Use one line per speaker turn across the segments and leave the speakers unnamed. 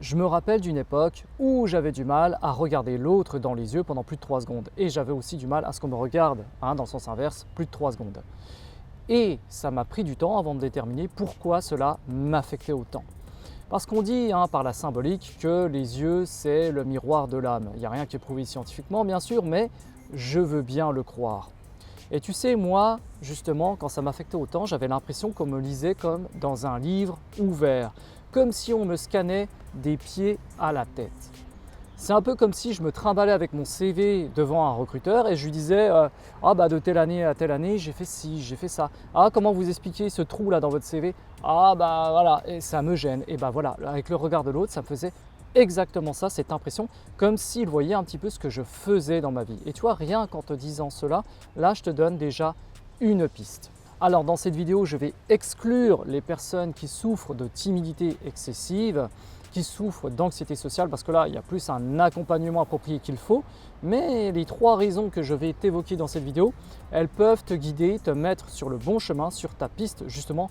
Je me rappelle d'une époque où j'avais du mal à regarder l'autre dans les yeux pendant plus de 3 secondes. Et j'avais aussi du mal à ce qu'on me regarde, dans le sens inverse, plus de 3 secondes. Et ça m'a pris du temps avant de déterminer pourquoi cela m'affectait autant. Parce qu'on dit par la symbolique que les yeux c'est le miroir de l'âme. Il n'y a rien qui est prouvé scientifiquement bien sûr, mais je veux bien le croire. Et tu sais, moi, justement, quand ça m'affectait autant, j'avais l'impression qu'on me lisait comme dans un livre ouvert, comme si on me scannait des pieds à la tête. C'est un peu comme si je me trimballais avec mon CV devant un recruteur et je lui disais de telle année à telle année, j'ai fait ci, j'ai fait ça. Ah, comment vous expliquez ce trou là dans votre CV? Voilà, et ça me gêne. Et voilà, avec le regard de l'autre, ça me faisait exactement ça, cette impression, comme s'il voyait un petit peu ce que je faisais dans ma vie. Et tu vois, rien qu'en te disant cela, là, je te donne déjà une piste. Alors, dans cette vidéo, je vais exclure les personnes qui souffrent de timidité excessive, qui souffrent d'anxiété sociale, parce que là, il y a plus un accompagnement approprié qu'il faut. Mais les 3 raisons que je vais t'évoquer dans cette vidéo, elles peuvent te guider, te mettre sur le bon chemin, sur ta piste, justement,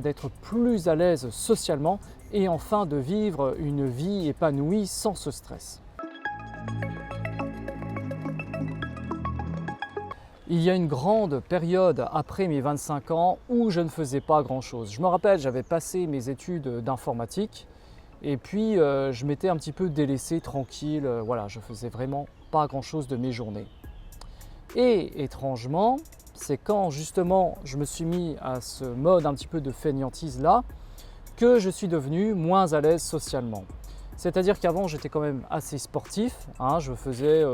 d'être plus à l'aise socialement et enfin de vivre une vie épanouie sans ce stress. Il y a une grande période après mes 25 ans où je ne faisais pas grand-chose. Je me rappelle, j'avais passé mes études d'informatique et puis je m'étais un petit peu délaissé tranquille. Je faisais vraiment pas grand-chose de mes journées. Et étrangement, c'est quand justement je me suis mis à ce mode un petit peu de fainéantise là que je suis devenu moins à l'aise socialement. C'est-à-dire qu'avant j'étais quand même assez sportif, je faisais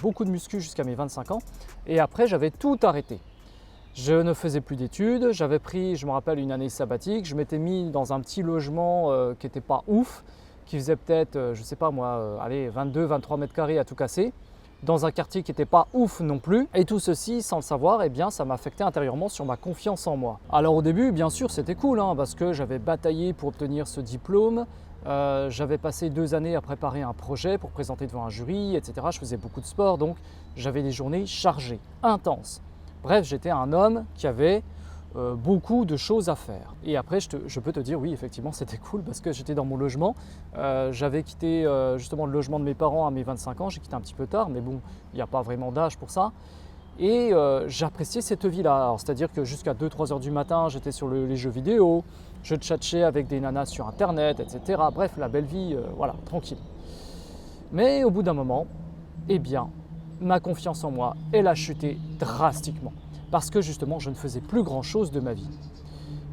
beaucoup de muscu jusqu'à mes 25 ans et après j'avais tout arrêté. Je ne faisais plus d'études, j'avais pris, je me rappelle, une année sabbatique, je m'étais mis dans un petit logement qui n'était pas ouf, qui faisait peut-être, 22-23 mètres carrés à tout casser, dans un quartier qui n'était pas ouf non plus. Et tout ceci, sans le savoir, ça m'affectait intérieurement sur ma confiance en moi. Alors au début, bien sûr, c'était cool, parce que j'avais bataillé pour obtenir ce diplôme. J'avais passé 2 années à préparer un projet pour présenter devant un jury, etc. Je faisais beaucoup de sport, donc j'avais des journées chargées, intenses. Bref, j'étais un homme qui avait beaucoup de choses à faire. Et après, je peux te dire, oui, effectivement, c'était cool parce que j'étais dans mon logement. J'avais quitté justement le logement de mes parents à mes 25 ans. J'ai quitté un petit peu tard, mais bon, il n'y a pas vraiment d'âge pour ça. Et j'appréciais cette vie-là. C'est-à-dire que jusqu'à 2-3 heures du matin, j'étais sur les jeux vidéo, je tchatchais avec des nanas sur Internet, etc. Bref, la belle vie, tranquille. Mais au bout d'un moment, ma confiance en moi, elle a chuté drastiquement. Parce que justement, je ne faisais plus grand-chose de ma vie.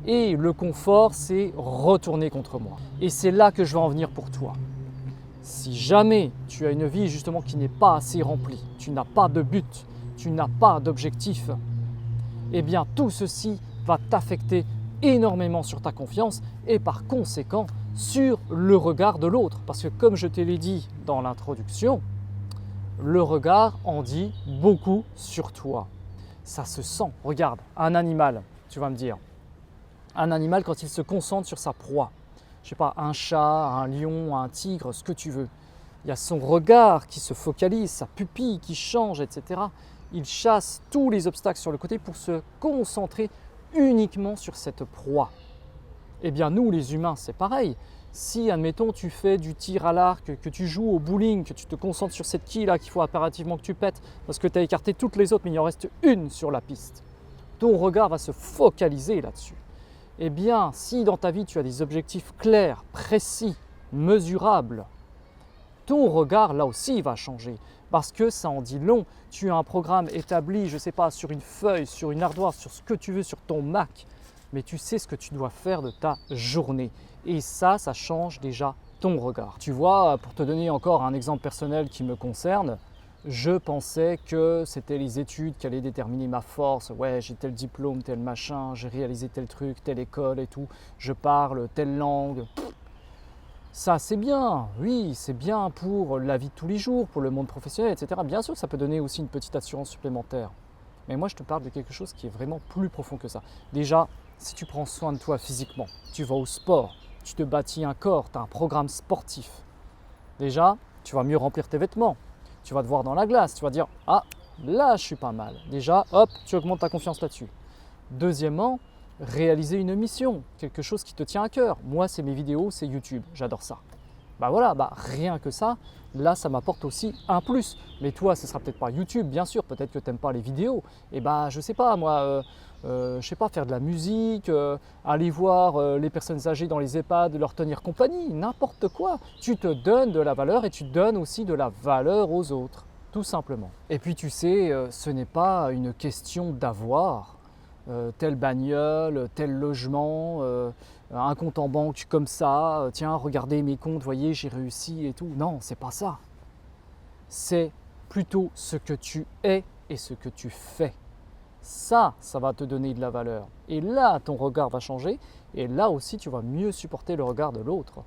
Et le confort s'est retourné contre moi. Et c'est là que je vais en venir pour toi. Si jamais tu as une vie justement qui n'est pas assez remplie, tu n'as pas de but, tu n'as pas d'objectif, tout ceci va t'affecter énormément sur ta confiance et par conséquent sur le regard de l'autre. Parce que comme je te l'ai dit dans l'introduction, le regard en dit beaucoup sur toi. Ça se sent. Regarde, un animal, tu vas me dire. Un animal quand il se concentre sur sa proie. Je sais pas, un chat, un lion, un tigre, ce que tu veux. Il y a son regard qui se focalise, sa pupille qui change, etc. Il chasse tous les obstacles sur le côté pour se concentrer uniquement sur cette proie. Nous les humains, c'est pareil. Si, admettons, tu fais du tir à l'arc, que tu joues au bowling, que tu te concentres sur cette quille là qu'il faut impérativement que tu pètes parce que tu as écarté toutes les autres mais il en reste une sur la piste, ton regard va se focaliser là-dessus. Si dans ta vie tu as des objectifs clairs, précis, mesurables, ton regard là aussi va changer parce que ça en dit long. Tu as un programme établi, je ne sais pas, sur une feuille, sur une ardoise, sur ce que tu veux, sur ton Mac, mais tu sais ce que tu dois faire de ta journée. Et ça change déjà ton regard. Tu vois, pour te donner encore un exemple personnel qui me concerne, je pensais que c'était les études qui allaient déterminer ma force. Ouais, j'ai tel diplôme, tel machin, j'ai réalisé tel truc, telle école et tout, je parle telle langue. Ça, c'est bien, oui, c'est bien pour la vie de tous les jours, pour le monde professionnel, etc. Bien sûr, ça peut donner aussi une petite assurance supplémentaire. Mais moi, je te parle de quelque chose qui est vraiment plus profond que ça. Déjà, si tu prends soin de toi physiquement, tu vas au sport, tu te bâtis un corps, tu as un programme sportif. Déjà, tu vas mieux remplir tes vêtements. Tu vas te voir dans la glace, tu vas dire « Ah, là, je suis pas mal ». Déjà, hop, tu augmentes ta confiance là-dessus. Deuxièmement, réaliser une mission, quelque chose qui te tient à cœur. Moi, c'est mes vidéos, c'est YouTube, j'adore ça. Bah voilà, rien que ça, là, ça m'apporte aussi un plus. Mais toi, ce sera peut-être pas YouTube, bien sûr, peut-être que tu n'aimes pas les vidéos. Et je sais pas, moi, je sais pas, faire de la musique, aller voir les personnes âgées dans les EHPAD, leur tenir compagnie, n'importe quoi. Tu te donnes de la valeur et tu donnes aussi de la valeur aux autres, tout simplement. Et puis tu sais, ce n'est pas une question d'avoir telle bagnole, tel logement, un compte en banque comme ça, tiens, regardez mes comptes, voyez, j'ai réussi et tout. Non, c'est pas ça. C'est plutôt ce que tu es et ce que tu fais. Ça va te donner de la valeur. Et là, ton regard va changer. Et là aussi, tu vas mieux supporter le regard de l'autre.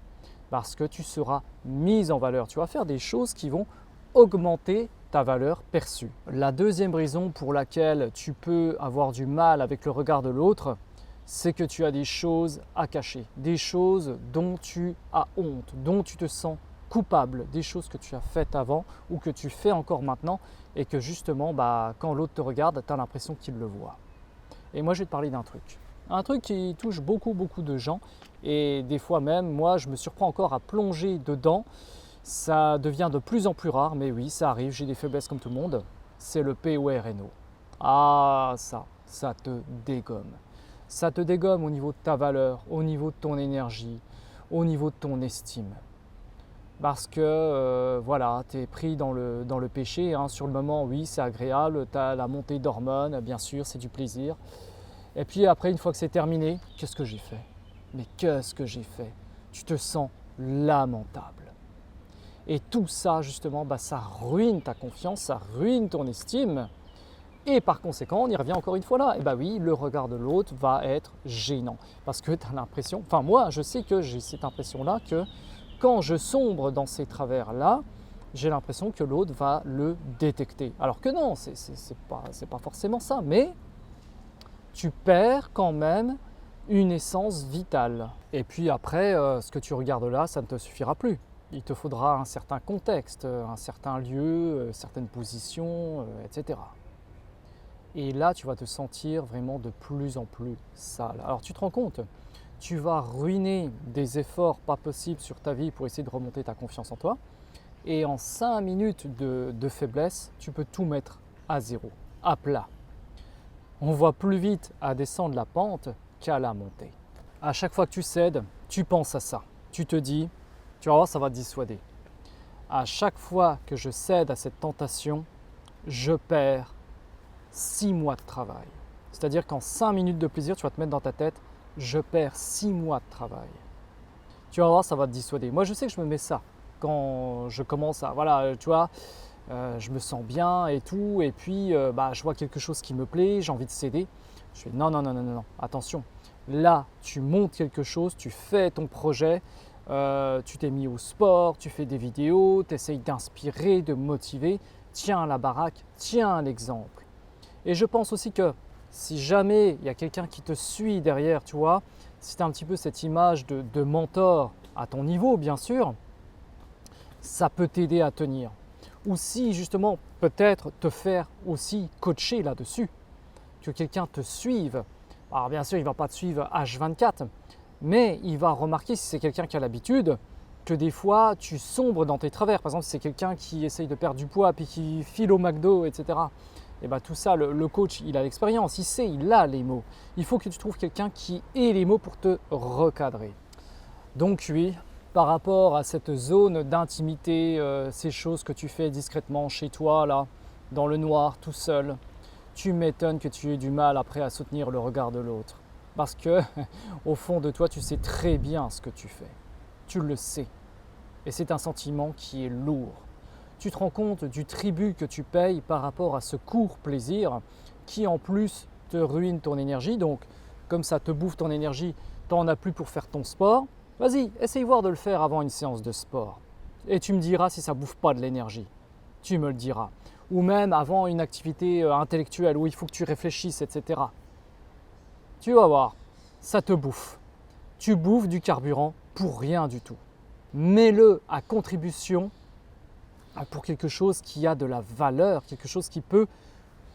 Parce que tu seras mis en valeur. Tu vas faire des choses qui vont augmenter ta valeur perçue. La deuxième raison pour laquelle tu peux avoir du mal avec le regard de l'autre, c'est que tu as des choses à cacher. Des choses dont tu as honte, dont tu te sens coupable, des choses que tu as faites avant ou que tu fais encore maintenant et que justement, quand l'autre te regarde, tu as l'impression qu'il le voit. Et moi, je vais te parler d'un truc. Un truc qui touche beaucoup de gens et des fois même, moi, je me surprends encore à plonger dedans. Ça devient de plus en plus rare, mais oui, ça arrive, j'ai des faiblesses comme tout le monde. C'est le PORNO. Ah, ça te dégomme. Ça te dégomme au niveau de ta valeur, au niveau de ton énergie, au niveau de ton estime. Parce que voilà, tu es pris dans le péché. Sur le moment, oui, c'est agréable, tu as la montée d'hormones, bien sûr, c'est du plaisir. Et puis après, une fois que c'est terminé, qu'est-ce que j'ai fait? Mais qu'est-ce que j'ai fait? Tu te sens lamentable. Et tout ça, justement, ça ruine ta confiance, ça ruine ton estime. Et par conséquent, on y revient encore une fois là. Et oui, le regard de l'autre va être gênant. Parce que tu as l'impression, enfin moi, je sais que j'ai cette impression-là que quand je sombre dans ces travers-là, j'ai l'impression que l'autre va le détecter. Alors que non, c'est pas forcément ça. Mais tu perds quand même une essence vitale. Et puis après, ce que tu regardes là, ça ne te suffira plus. Il te faudra un certain contexte, un certain lieu, certaines positions, etc. Et là, tu vas te sentir vraiment de plus en plus sale. Alors tu te rends compte, tu vas ruiner des efforts pas possibles sur ta vie pour essayer de remonter ta confiance en toi. Et en 5 minutes de faiblesse, tu peux tout mettre à zéro, à plat. On voit plus vite à descendre la pente qu'à la monter. À chaque fois que tu cèdes, tu penses à ça. Tu te dis, tu vas voir, ça va te dissuader. À chaque fois que je cède à cette tentation, je perds 6 mois de travail. C'est-à-dire qu'en 5 minutes de plaisir, tu vas te mettre dans ta tête, je perds 6 mois de travail. Tu vas voir, ça va te dissuader. Moi, je sais que je me mets ça quand je commence à, voilà, tu vois, je me sens bien et tout, et puis je vois quelque chose qui me plaît, j'ai envie de céder. Je fais non, attention. Là, tu montes quelque chose, tu fais ton projet, tu t'es mis au sport, tu fais des vidéos, tu essayes d'inspirer, de motiver. Tiens la baraque, tiens l'exemple. Et je pense aussi que si jamais il y a quelqu'un qui te suit derrière, tu vois, si tu as un petit peu cette image de mentor à ton niveau, bien sûr, ça peut t'aider à tenir. Ou si justement, peut-être te faire aussi coacher là-dessus, que quelqu'un te suive. Alors bien sûr, il ne va pas te suivre H24, mais il va remarquer, si c'est quelqu'un qui a l'habitude, que des fois tu sombres dans tes travers. Par exemple, si c'est quelqu'un qui essaye de perdre du poids puis qui file au McDo, etc. Et tout ça, le coach, il a l'expérience, il sait, il a les mots. Il faut que tu trouves quelqu'un qui ait les mots pour te recadrer. Donc oui, par rapport à cette zone d'intimité, ces choses que tu fais discrètement chez toi, là, dans le noir, tout seul, tu m'étonnes que tu aies du mal après à soutenir le regard de l'autre. Parce que, au fond de toi, tu sais très bien ce que tu fais. Tu le sais. Et c'est un sentiment qui est lourd. Tu te rends compte du tribut que tu payes par rapport à ce court plaisir qui en plus te ruine ton énergie. Donc comme ça te bouffe ton énergie, tu n'en as plus pour faire ton sport. Vas-y, essaye voir de le faire avant une séance de sport. Et tu me diras si ça ne bouffe pas de l'énergie. Tu me le diras. Ou même avant une activité intellectuelle où il faut que tu réfléchisses, etc. Tu vas voir, ça te bouffe. Tu bouffes du carburant pour rien du tout. Mets-le à contribution pour quelque chose qui a de la valeur, quelque chose qui peut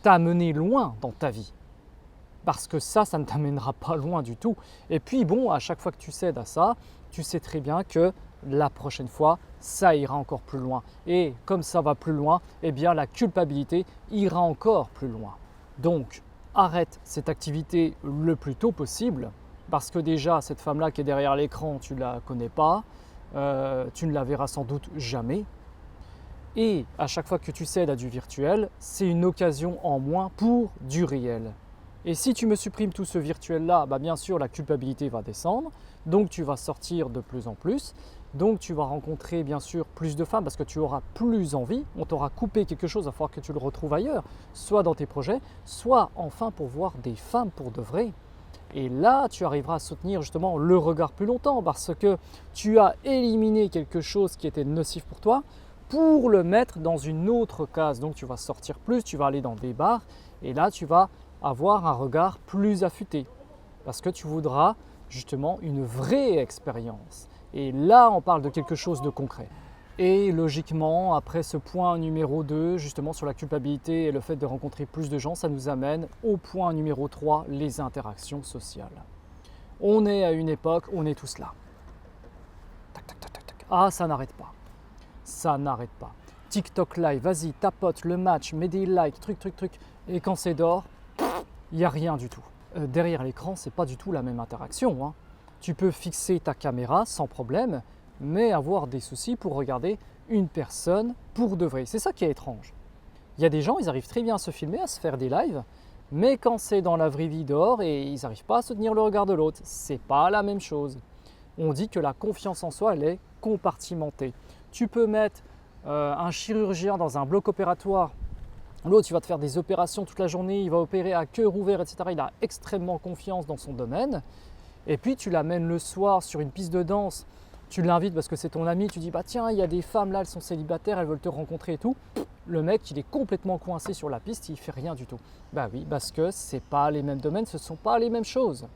t'amener loin dans ta vie. Parce que ça ne t'amènera pas loin du tout. Et puis bon, à chaque fois que tu cèdes à ça, tu sais très bien que la prochaine fois, ça ira encore plus loin. Et comme ça va plus loin, eh bien la culpabilité ira encore plus loin. Donc, arrête cette activité le plus tôt possible, parce que déjà, cette femme-là qui est derrière l'écran, tu ne la connais pas, tu ne la verras sans doute jamais. Et à chaque fois que tu cèdes à du virtuel, c'est une occasion en moins pour du réel. Et si tu me supprimes tout ce virtuel-là, bien sûr la culpabilité va descendre, donc tu vas sortir de plus en plus, donc tu vas rencontrer bien sûr plus de femmes parce que tu auras plus envie, on t'aura coupé quelque chose, il va falloir que tu le retrouves ailleurs, soit dans tes projets, soit enfin pour voir des femmes pour de vrai. Et là, tu arriveras à soutenir justement le regard plus longtemps parce que tu as éliminé quelque chose qui était nocif pour toi pour le mettre dans une autre case. Donc tu vas sortir plus, tu vas aller dans des bars et là tu vas avoir un regard plus affûté parce que tu voudras justement une vraie expérience. Et là, on parle de quelque chose de concret. Et logiquement, après ce point numéro 2, justement sur la culpabilité et le fait de rencontrer plus de gens, ça nous amène au point numéro 3, les interactions sociales. On est à une époque, on est tous là. Tac, tac, tac, tac, tac. Ah, ça n'arrête pas. Ça n'arrête pas. TikTok live, vas-y, tapote le match, mets des likes, truc. Et quand c'est d'or, il n'y a rien du tout. Derrière l'écran, c'est pas du tout la même interaction, hein. Tu peux fixer ta caméra sans problème, mais avoir des soucis pour regarder une personne pour de vrai. C'est ça qui est étrange. Il y a des gens, ils arrivent très bien à se filmer, à se faire des lives, mais quand c'est dans la vraie vie dehors et ils n'arrivent pas à soutenir le regard de l'autre, c'est pas la même chose. On dit que la confiance en soi, elle est compartimentée. Tu peux mettre un chirurgien dans un bloc opératoire. L'autre, il va te faire des opérations toute la journée, il va opérer à cœur ouvert, etc. Il a extrêmement confiance dans son domaine. Et puis, tu l'amènes le soir sur une piste de danse, tu l'invites parce que c'est ton ami, tu dis tiens, il y a des femmes là, elles sont célibataires, elles veulent te rencontrer et tout. Le mec, il est complètement coincé sur la piste, il fait rien du tout. Oui, parce que c'est pas les mêmes domaines, ce sont pas les mêmes choses.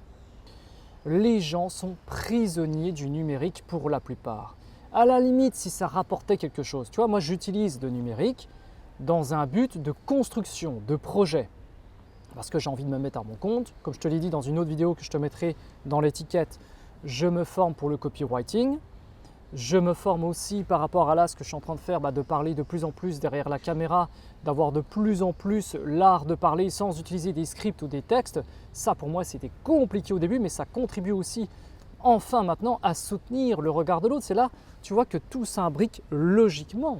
Les gens sont prisonniers du numérique pour la plupart. À la limite, si ça rapportait quelque chose, tu vois, moi j'utilise le numérique dans un but de construction, de projet. Parce que j'ai envie de me mettre à mon compte. Comme je te l'ai dit dans une autre vidéo que je te mettrai dans l'étiquette, je me forme pour le copywriting. Je me forme aussi par rapport à là, ce que je suis en train de faire, de parler de plus en plus derrière la caméra, d'avoir de plus en plus l'art de parler sans utiliser des scripts ou des textes. Ça pour moi c'était compliqué au début, mais ça contribue aussi enfin maintenant à soutenir le regard de l'autre. C'est là, tu vois que tout s'imbrique logiquement.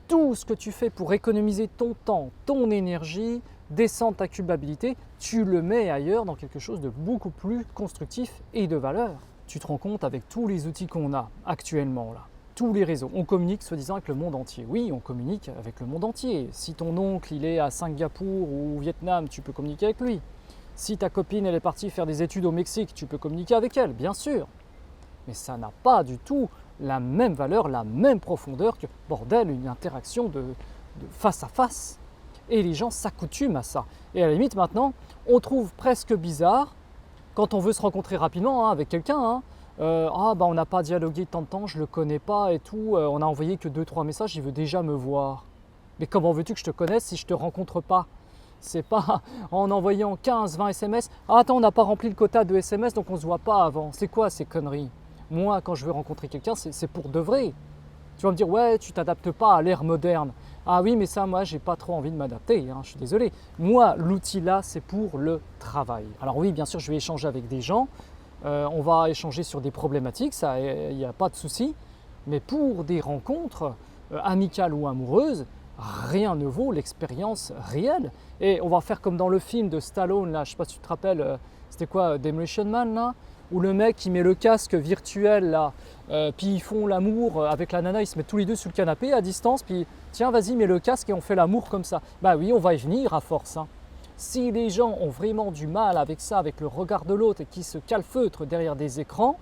Tout ce que tu fais pour économiser ton temps, ton énergie, descendre ta culpabilité, tu le mets ailleurs dans quelque chose de beaucoup plus constructif et de valeur. Tu te rends compte avec tous les outils qu'on a actuellement là, tous les réseaux. On communique soi-disant avec le monde entier. Oui, on communique avec le monde entier. Si ton oncle il est à Singapour ou au Vietnam, tu peux communiquer avec lui. Si ta copine elle est partie faire des études au Mexique, tu peux communiquer avec elle, bien sûr. Mais ça n'a pas du tout la même valeur, la même profondeur que, bordel, une interaction de face à face. Et les gens s'accoutument à ça. Et à la limite maintenant, on trouve presque bizarre quand on veut se rencontrer rapidement avec quelqu'un. On n'a pas dialogué tant de temps, je ne le connais pas et tout, on a envoyé que 2-3 messages, il veut déjà me voir. Mais comment veux-tu que je te connaisse si je ne te rencontre pas? C'est pas en envoyant 15-20 SMS. Attends, on n'a pas rempli le quota de SMS donc on ne se voit pas avant. C'est quoi ces conneries? Moi, quand je veux rencontrer quelqu'un, c'est pour de vrai. Tu vas me dire, ouais, tu t'adaptes pas à l'ère moderne. Ah oui, mais ça, moi, j'ai pas trop envie de m'adapter, je suis désolé. Moi, l'outil là, c'est pour le travail. Alors oui, bien sûr, je vais échanger avec des gens. On va échanger sur des problématiques, ça, il n'y a pas de souci. Mais pour des rencontres amicales ou amoureuses, rien ne vaut l'expérience réelle. Et on va faire comme dans le film de Stallone, là, je ne sais pas si tu te rappelles, c'était quoi, Demolition Man, là, où le mec il met le casque virtuel là, puis ils font l'amour avec la nana, ils se mettent tous les deux sur le canapé à distance, puis tiens vas-y mets le casque et on fait l'amour comme ça. Oui, on va y venir à force. Si les gens ont vraiment du mal avec ça, avec le regard de l'autre et qui se calfeutrent derrière des écrans,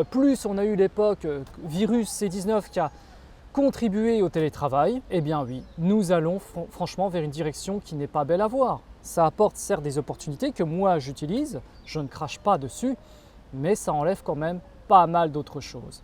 plus on a eu l'époque virus C19 qui a contribué au télétravail, eh bien oui, nous allons franchement vers une direction qui n'est pas belle à voir. Ça apporte certes des opportunités que moi j'utilise, je ne crache pas dessus, mais ça enlève quand même pas mal d'autres choses.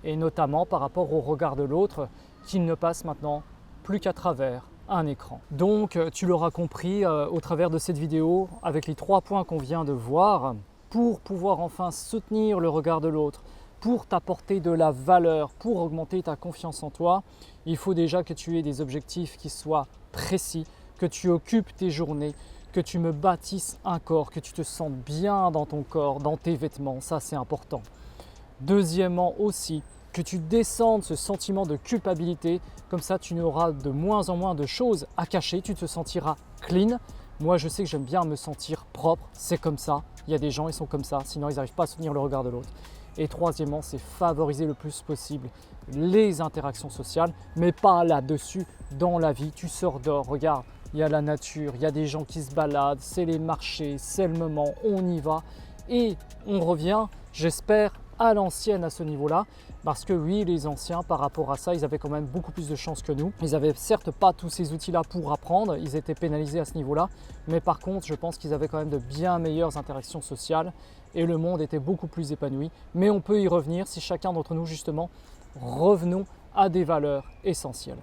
Et notamment par rapport au regard de l'autre, qu'il ne passe maintenant plus qu'à travers un écran. Donc tu l'auras compris au travers de cette vidéo, avec les 3 points qu'on vient de voir, pour pouvoir enfin soutenir le regard de l'autre, pour t'apporter de la valeur, pour augmenter ta confiance en toi, il faut déjà que tu aies des objectifs qui soient précis, que tu occupes tes journées, que tu me bâtisses un corps, que tu te sentes bien dans ton corps, dans tes vêtements, ça c'est important. Deuxièmement aussi, que tu descendes ce sentiment de culpabilité, comme ça tu n'auras de moins en moins de choses à cacher, tu te sentiras clean. Moi je sais que j'aime bien me sentir propre, c'est comme ça, il y a des gens ils sont comme ça, sinon ils n'arrivent pas à soutenir le regard de l'autre. Et troisièmement, c'est favoriser le plus possible les interactions sociales, mais pas là-dessus dans la vie. Tu sors dehors, regarde, il y a la nature, il y a des gens qui se baladent, c'est les marchés, c'est le moment, on y va. Et on revient, j'espère, à l'ancienne à ce niveau-là, parce que oui, les anciens, par rapport à ça, ils avaient quand même beaucoup plus de chance que nous. Ils n'avaient certes pas tous ces outils-là pour apprendre, ils étaient pénalisés à ce niveau-là, mais par contre, je pense qu'ils avaient quand même de bien meilleures interactions sociales et le monde était beaucoup plus épanoui. Mais on peut y revenir si chacun d'entre nous, justement, revenons à des valeurs essentielles.